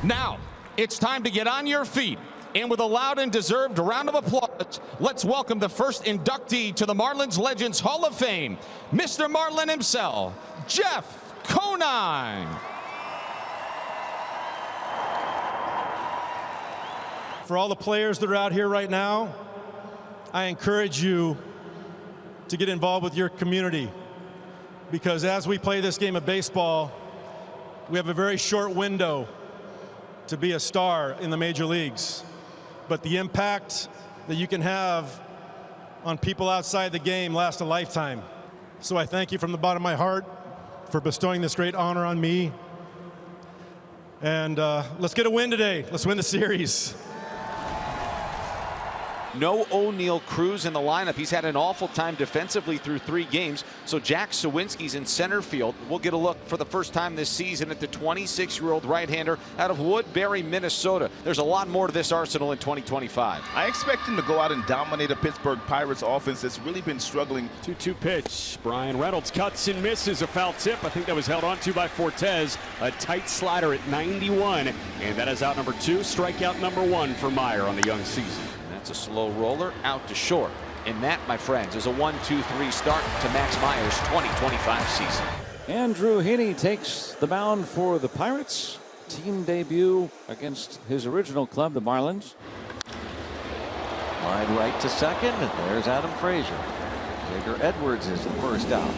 Now, it's time to get on your feet. And with a loud and deserved round of applause, let's welcome the first inductee to the Marlins Legends Hall of Fame, Mr. Marlin himself, Jeff Conine. For all the players that are out here right now, I encourage you to get involved with your community, because as we play this game of baseball, we have a very short window to be a star in the major leagues. But the impact that you can have on people outside the game lasts a lifetime. So I thank you from the bottom of my heart for bestowing this great honor on me. And let's get a win today. Let's win the series. No O'Neal Cruz in the lineup. He's had an awful time defensively through 3 games. So Jack Sawinski's in center field. We'll get a look for the first time this season at the 26-year-old right-hander out of Woodbury, Minnesota. There's a lot more to this arsenal in 2025. I expect him to go out and dominate a Pittsburgh Pirates offense that's really been struggling. 2-2 pitch. Brian Reynolds cuts and misses a foul tip. I think that was held onto by Fortes. A tight slider at 91. And that is out number 2. Strikeout number 1 for Meyer on the young season. It's a slow roller out to short. And that, my friends, is a 1-2-3 start to Max Meyer's 2025 season. Andrew Heaney takes the mound for the Pirates. Team debut against his original club, the Marlins. Line right to second, and there's Adam Frazier. Xavier Edwards is the first out.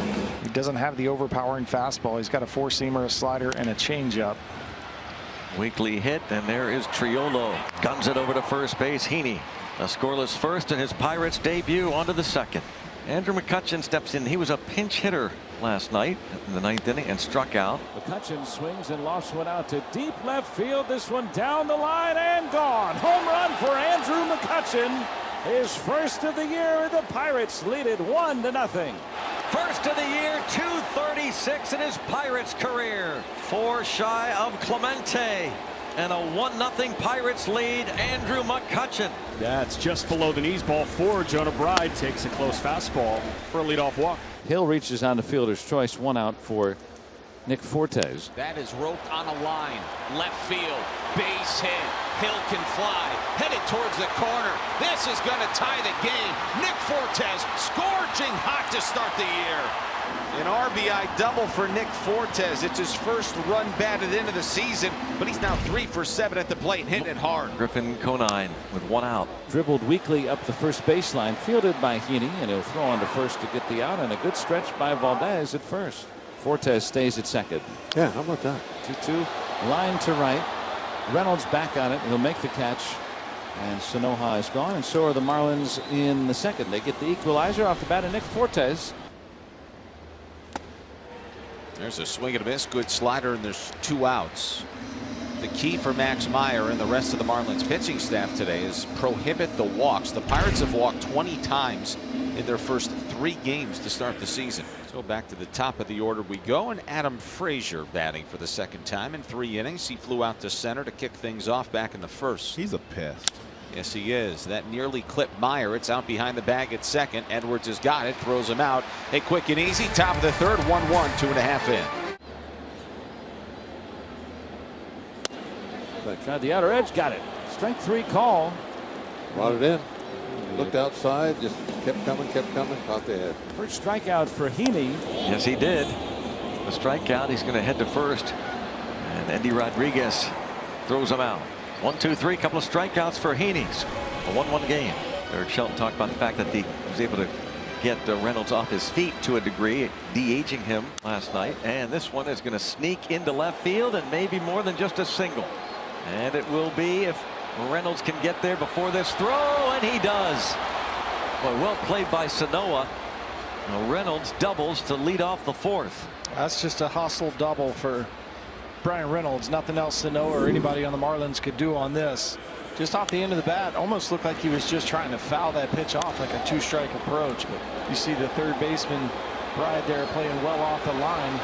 He doesn't have the overpowering fastball. He's got a 4-seamer, a slider, and a changeup. Weekly hit, and there is Triolo. Guns it over to first base. Heaney, a scoreless first in his Pirates debut, onto the second. Andrew McCutchen steps in. He was a pinch hitter last night in the 9th inning and struck out. McCutchen swings and lofts one out to deep left field. This one down the line and gone. Home run for Andrew McCutchen. His first of the year. The Pirates lead it 1-0. First of the year, 236 in his Pirates career. 4 shy of Clemente. And a 1-0 Pirates lead, Andrew McCutchen. That's just below the knees. Ball 4. Jonah Bride takes a close fastball for a leadoff walk. Hill reaches on the fielder's choice. 1 out for Nick Fortes. That is roped on a line. Left field. Base hit. Hill can fly. Headed towards the corner. This is going to tie the game. Nick Fortes scorching hot to start the year. An RBI double for Nick Fortes. It's his first run batted into the season, but he's now 3 for 7 at the plate, hitting it hard. Griffin Conine with 1 out. Dribbled weakly up the first baseline, fielded by Heaney, and he'll throw on to first to get the out, and a good stretch by Valdez at first. Fortes stays at second. Yeah, how about that? 2-2, line to right. Reynolds back on it. He'll make the catch. And Sanoha is gone, and so are the Marlins in the second. They get the equalizer off the bat of Nick Fortes. There's a swing and a miss. Good slider, and there's 2 outs. The key for Max Meyer and the rest of the Marlins pitching staff today is prohibit the walks. The Pirates have walked 20 times in their first 3 games to start the season. So back to the top of the order we go, and Adam Frazier batting for the 2nd time in 3 innings. He flew out to center to kick things off back in the first. He's a pest. Yes, he is. That nearly clipped Meyer. It's out behind the bag at second. Edwards has got it, throws him out. A quick and easy, top of the 3rd, 1-1, 2.5 in. Tried the outer edge, got it. Strike 3 call. Brought it in. Looked outside, just kept coming, caught the head. First strikeout for Heaney. Yes, he did. The strikeout, he's going to head to first. And Andy Rodriguez throws him out. 1-2-3, couple of strikeouts for Heaney. A 1-1 game. Eric Shelton talked about the fact that he was able to get Reynolds off his feet to a degree, de-aging him last night. And this one is going to sneak into left field, and maybe more than just a single. And it will be if Reynolds can get there before this throw, and he does. Boy, well played by Sanoa. Now Reynolds doubles to lead off the 4th. That's just a hustle double for Brian Reynolds. Nothing else Sanoa or anybody on the Marlins could do on this. Just off the end of the bat, almost looked like he was just trying to foul that pitch off like a 2-strike approach. But you see the 3rd baseman Bride there playing well off the line.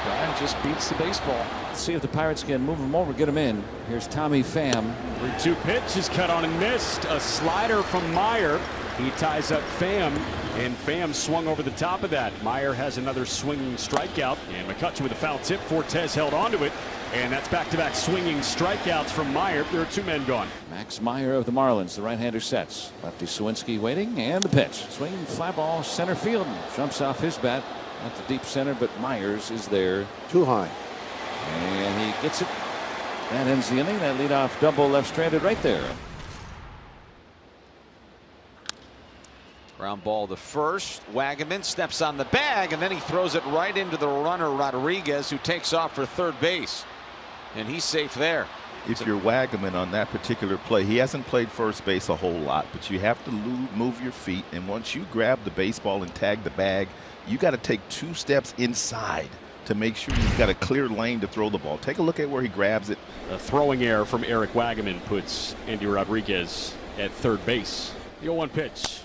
Brian just beats the baseball. Let's see if the Pirates can move him over, get him in. Here's Tommy Pham. 3-2 pitch is cut on and missed. A slider from Meyer. He ties up Pham. and Pham swung over the top of that. Meyer has another swinging strikeout, and McCutchen with a foul tip. Fortes held onto it, and that's back-to-back swinging strikeouts from Meyer. There are 2 men gone. Max Meyer of the Marlins, the right-hander, sets. Lefty Sawinski waiting, and the pitch. Swinging fly ball center field. Jumps off his bat at the deep center, but Myers is there. Too high. And he gets it. That ends the inning. That leadoff double left stranded right there. Ground ball to first. Wagaman steps on the bag, and then he throws it right into the runner Rodriguez, who takes off for third base. And he's safe there. If you're Wagaman on that particular play, he hasn't played first base a whole lot, but you have to move your feet. And once you grab the baseball and tag the bag, you got to take 2 steps inside to make sure you've got a clear lane to throw the ball. Take a look at where he grabs it. A throwing error from Eric Wagaman puts Andy Rodriguez at third base. The 0-1 pitch.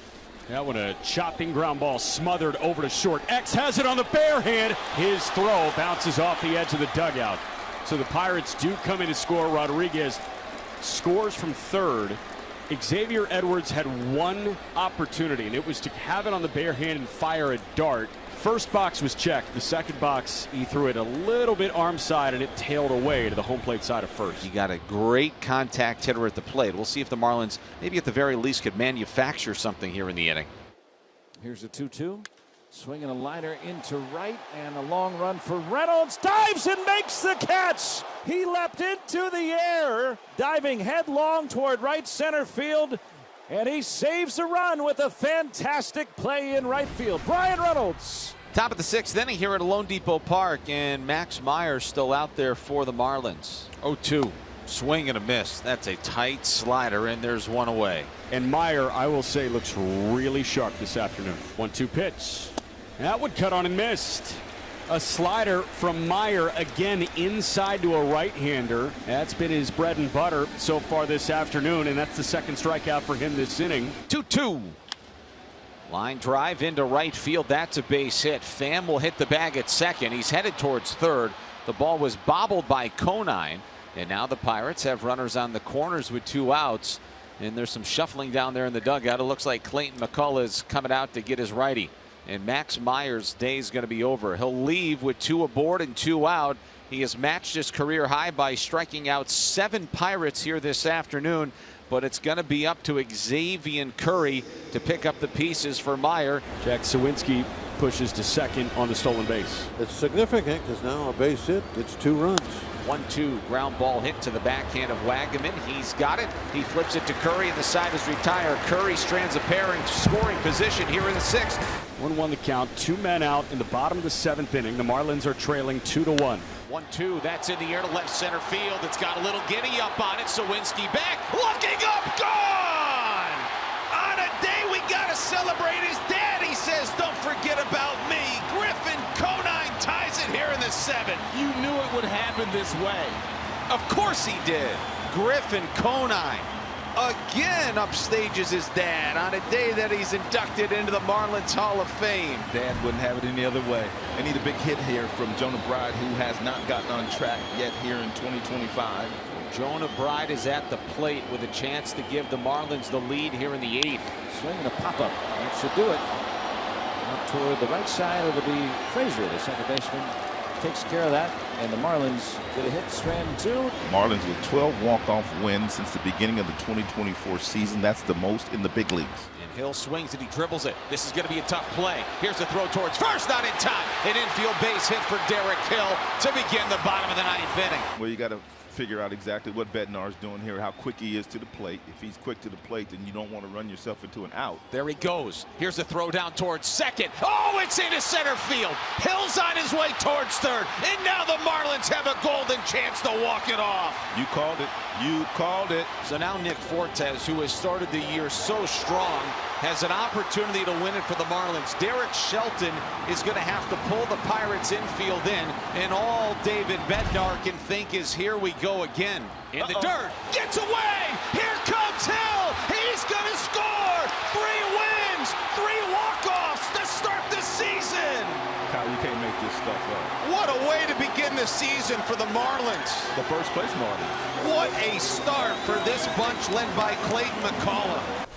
That one, a chopping ground ball smothered over to short. X has it on the bare hand. His throw bounces off the edge of the dugout. So the Pirates do come in to score. Rodriguez scores from third. Xavier Edwards had 1 opportunity, and it was to have it on the bare hand and fire a dart. First box was checked. The second box, he threw it a little bit arm side, and it tailed away to the home plate side of first. You got a great contact hitter at the plate. We'll see if the Marlins, maybe at the very least, could manufacture something here in the inning. Here's a 2-2. Swinging a liner into right, and a long run for Reynolds. Dives and makes the catch. He leapt into the air, diving headlong toward right center field, and he saves the run with a fantastic play in right field. Brian Reynolds. Top of the 6th inning here at Lone Depot Park, and Max Meyer still out there for the Marlins. 0-2. Swing and a miss. That's a tight slider, and there's 1 away. And Meyer, I will say, looks really sharp this afternoon. 1-2 pitch. That one cut on and missed. A slider from Meyer, again inside to a right-hander. That's been his bread and butter so far this afternoon, and that's the second strikeout for him this inning. 2-2. Line drive into right field. That's a base hit. Pham will hit the bag at second. He's headed towards third. The ball was bobbled by Conine, and now the Pirates have runners on the corners with 2 outs, and there's some shuffling down there in the dugout. It looks like Clayton McCullough is coming out to get his righty. And Max Meyer's day is going to be over. He'll leave with 2 aboard and 2 out. He has matched his career high by striking out 7 Pirates here this afternoon. But it's going to be up to Xavier Curry to pick up the pieces for Meyer. Jack Sawinski pushes to second on the stolen base. It's significant because now a base hit gets 2 runs. 1-2 ground ball hit to the backhand of Wagaman. He's got it. He flips it to Curry, and the side is retired. Curry strands a pair in scoring position here in the 6th. 1-1 the count. 2 men out in the bottom of the 7th inning. The Marlins are trailing 2-1. 1-2. That's in the air to left center field. It's got a little giddy up on it. Sawinski back, looking up, gone. On a day we gotta celebrate his dad. He says, "Don't forget about me." Griffin Conine ties it here in the 7th. You knew it would happen this way. Of course he did. Griffin Conine again upstages his dad on a day that he's inducted into the Marlins Hall of Fame. Dad wouldn't have it any other way. They need a big hit here from Jonah Bride, who has not gotten on track yet here in 2025. Jonah Bride is at the plate with a chance to give the Marlins the lead here in the 8th. Swinging a pop-up. That should do it. Out toward the right side, it'll be Frazier, the second baseman. Takes care of that, and the Marlins get a hit, strand 2. Marlins with 12 walk-off wins since the beginning of the 2024 season. That's the most in the big leagues. And Hill swings and he dribbles it. This is going to be a tough play. Here's the throw towards first, not in time. An infield base hit for Derek Hill to begin the bottom of the 9th inning. Well, you got to figure out exactly what Bednar's doing here, how quick he is to the plate. If he's quick to the plate, then you don't want to run yourself into an out. There he goes. Here's the throw down towards second. Oh, it's into center field. Hill's on his way towards third. And now the Marlins have a golden chance to walk it off. You called it. You called it. So now Nick Fortes, who has started the year so strong, has an opportunity to win it for the Marlins. Derek Shelton is going to have to pull the Pirates infield in, and all David Bednar can think is here we go again. In the dirt, gets away, here comes Hill, he's going to score! 3 wins, 3 walk-offs to start the season! Kyle, you can't make this stuff up. What a way to begin the season for the Marlins. The first place Marlins. What a start for this bunch led by Clayton McCullough.